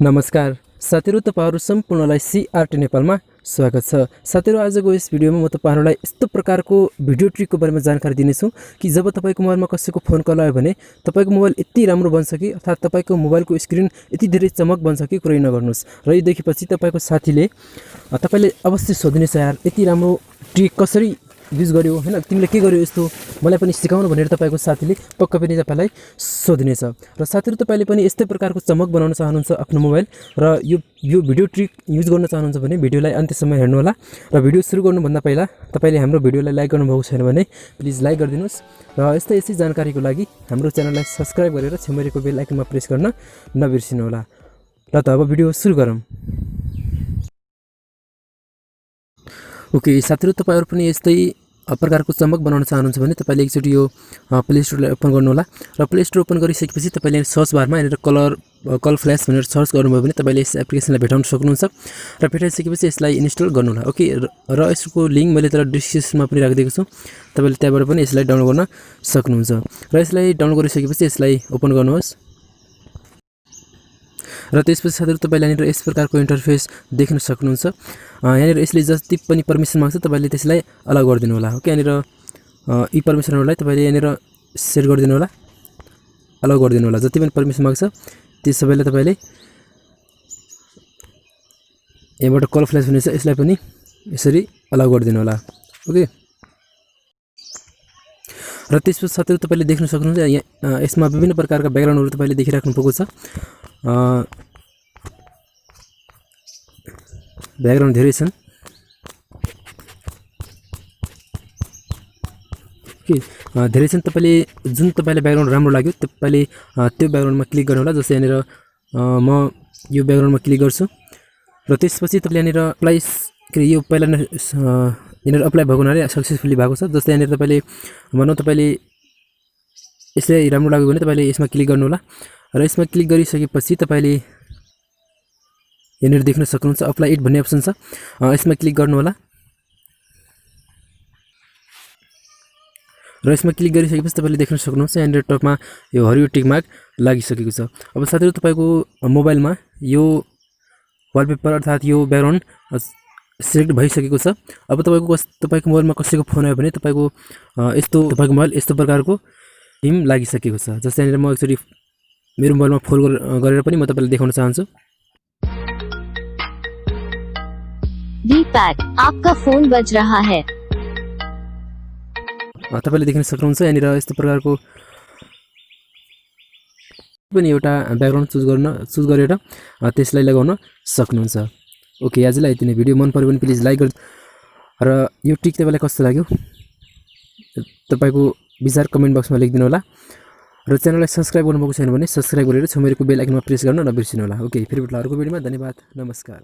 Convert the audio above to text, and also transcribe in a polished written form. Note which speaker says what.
Speaker 1: नमस्कार साथीहरु, तपाईहरु सम्पूर्णलाई सीआरटी नेपालमा स्वागत छ। साथीहरु, आजको यस भिडियोमा म तपाईहरुलाई यस्तो प्रकारको भिडियो ट्रिकको बारेमा जानकारी दिनेछु कि जब तपाईको मोबाइलमा कसैको फोन कल आयो भने तपाईको मोबाइल यति राम्रो बन्छ कि अर्थात तपाईको मोबाइलको स्क्रिन यति धेरै चमक बन्छ कि कुरै नगर्नुस्। र यो देखेपछि तपाईको साथीले तपाईले अवश्य सोध्नेछ, यार यति राम्रो ट्रिक कसरी युज गर्यो हैन, तिमीले के गर्यो यस्तो, मलाई पनि सिकाउनु भनेर तपाईको साथीले पक्का पनि तपाईलाई सोध्नेछ। र साथीहरु, तपाईले पनि यस्तै प्रकारको चमक बनाउन चाहनुहुन्छ आफ्नो मोबाइल र यो भिडियो ट्रिक युज गर्न चाहनुहुन्छ भने भिडियोलाई अन्त्यसम्म हेर्नु होला। र भिडियो सुरु गर्नुभन्दा पहिला तपाईले हाम्रो भिडियोलाई लाइक गर्नुभएको छैन भने प्लिज लाइक गरिदिनुस् र यस्तै जानकारीको लागि हाम्रो च्यानललाई सब्स्क्राइब गरेर छेउको बेल आइकनमा प्रेस गर्न नबिर्सिनु होला। र त अब भिडियो सुरु गरौँ। ओके साथीहरु, तपाईहरु पनि यस्तै प्रकारको चमक बनाउन चाहनुहुन्छ भने तपाईले एकचोटी यो प्ले स्टोरलाई ओपन गर्नु होला। र प्ले स्टोर ओपन गरिसकेपछि तपाईले सर्च बारमा यहाँनिर कल फ्ल्यास भनेर सर्च गर्नुभयो भने तपाईले यस एप्लिकेसनलाई भेटाउन सक्नुहुन्छ। र भेटाइसकेपछि यसलाई इन्स्टल गर्नु होला। ओके, र यसको लिंक मैले तर डिस्क्रिप्सनमा पनि राखिदिएको छु, तपाईले त्यहाँबाट पनि यसलाई डाउनलोड गर्न सक्नुहुन्छ। र यसलाई डाउनलोड गरिसकेपछि यसलाई ओपन गर्नुहोस्। र त्यसपछि साथीहरु, तपाईले यहाँनिर यस प्रकारको इन्टरफेस देख्न सक्नुहुन्छ। यहाँनिर यसले जति पनि परमिसन माग्छ तपाईले त्यसलाई अलाउ गरिदिनु होला। ओके, यहाँनिर यी परमिसनहरुलाई तपाईले यहाँनिर सेट गरिदिनु होला, अलाउ गरिदिनु होला। जति पनि परमिसन माग्छ त्यो सबैलाई तपाईले यहाँबाट कल फ्ल्यास हुनेछ, यसलाई पनि यसरी अलाउ गरिदिनु होला। ओके, र त्यसपछि साथीहरु तपाईले देख्न सक्नुहुन्छ यसमा विभिन्न प्रकारका ब्याकग्राउन्डहरु तपाईले देखिराख्नु भएको छ। ब्याकग्राउन्ड धेरै छन्। ओके, धेरै छन्। तपाईले जुन तपाईलाई ब्याकग्राउन्ड राम्रो लाग्यो तपाईले त्यो ब्याकग्राउन्डमा क्लिक गर्नु होला। जस्तै यहाँनिर म यो ब्याकग्राउन्डमा क्लिक गर्छु र त्यसपछि तपाईले यहाँनिर अप्लाई यो पहिला नै यहाँनिर अप्लाई भएको हुनाले सक्सेसफुली भएको छ। जस्तै यहाँनिर तपाईले भनौँ तपाईले यसले राम्रो लाग्यो भने तपाईले यसमा क्लिक गर्नु होला। र यसमा क्लिक गरिसकेपछि तपाईले यहाँनिर देख्न सक्नुहुन्छ अप्लाई इट भन्ने अप्सन छ, यसमा क्लिक गर्नु होला। र यसमा क्लिक गरिसकेपछि तपाईले देख्न सक्नुहुन्छ यहाँनिर टपमा यो हरियो टिक मार्क लागिसकेको छ। अब साथीहरु, तपाईको मोबाइलमा यो वालपेपर अर्थात यो ब्याकग्राउन्ड सिलेक्ट भइसकेको छ। अब तपाईको मोबाइलमा कसैको फोन आयो भने तपाईको मोबाइल यस्तो प्रकारको थीम लागिसकेको छ। जस्तै यहाँनिर म एकचोटी मेरो मोबाइलमा फोन गरेर पनि म तपाईलाई देखाउन चाहन्छु।
Speaker 2: वीपैट, आपका फोन बज रहा है।
Speaker 1: तपाईले देख्न सक्नुहुन्छ यहाँनिर यस्तो प्रकारको पनि एउटा ब्याकग्राउन्ड चुज गरेर त्यसलाई लगाउन सक्नुहुन्छ। ओके, आजलाई यति नै। भिडियो मन पर्यो भने प्लिज लाइक गर्नु र यो ट्रिक तपाईलाई कस्तो लाग्यो तपाईको विचार कमेन्ट बक्समा लेखिदिनु होला। र च्यानललाई सब्स्क्राइब गर्नुभएको छैन भने सब्स्क्राइब गरेर छेउको बेल आइकनमा प्रेस गर्न नबिर्सिनु होला। ओके, फेरि भेट्ला अर्को भिडियोमा। धन्यवाद, नमस्कार।